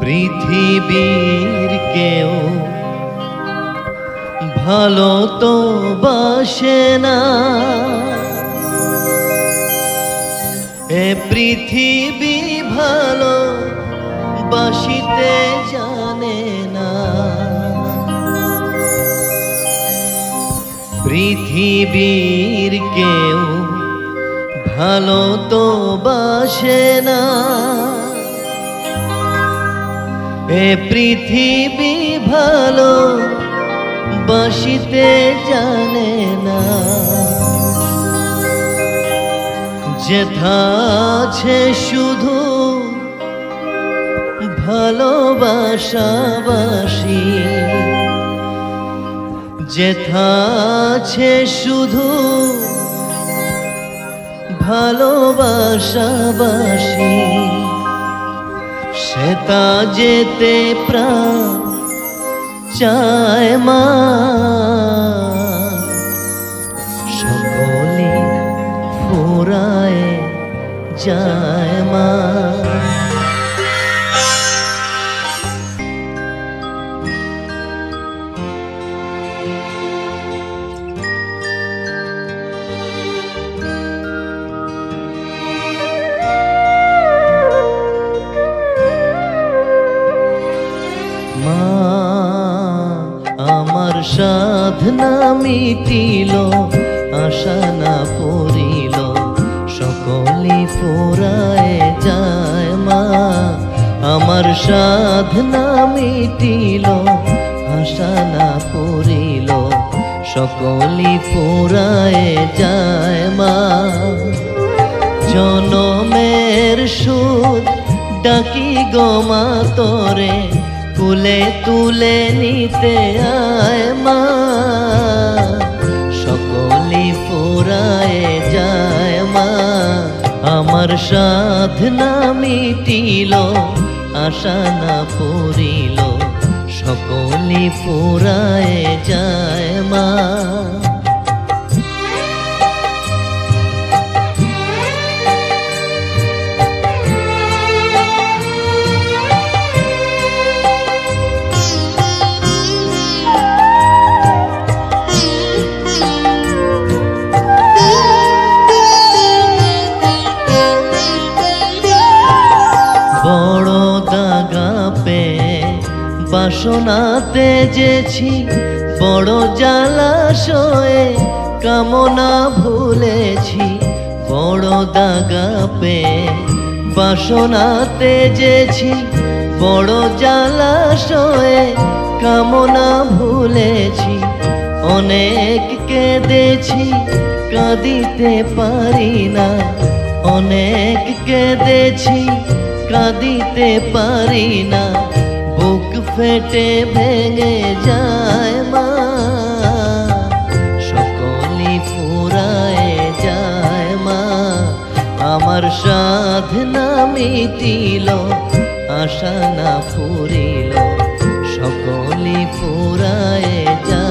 পৃথিবীর কেউ ভালো তো বাসে না, এ পৃথিবী ভালো বাসিতে জানে না। পৃথিবীর কেউ ভালো তো বাসে না, এ পৃথিবী ভালো বাসিতে জানে না। যেথা আছে শুধু ভালোবাসাবাসি, যেথা আছে শুধু ভালোবাসাবাসি, সেটা যেতে প্রাণ চায় মা। সকলে ফুরায় যায় মা। আমার সাধনা মিটিল, আশা না পড়িল, সকলে ফুরায় যায় মা। আমার সাধনা মিটিল, আশা না পড়িল, সকলে ফুরায় যায় মা। জনমের সুদ ডাকি গো মা তোরে, তুলে তুলে নিতে আয় মা। সকলে ফুরায় যায় মা। আমার সাধনা মিটিল, আশা না পড়িল, সকলে ফুরায় যায় মা। বড় দাগা পে বাসনাতে যেছি, বড় জলাশয়ে কামনা ভুলেছি। বড় দাগা পে বাসনাতে যেছি, বড় জলাশয়ে কামনা ভুলেছি। অনেক কেঁদেছি কাঁদিতে পারি না, অনেক কেঁদেছি কাঁদিতে পারি না। বুক ফেটে ভেঙে যায় মা। সকলে ফুরায় যায় মা। আমার সাধনা মিটিল, আশা না পড়িল, সকলে ফুরায় যায়।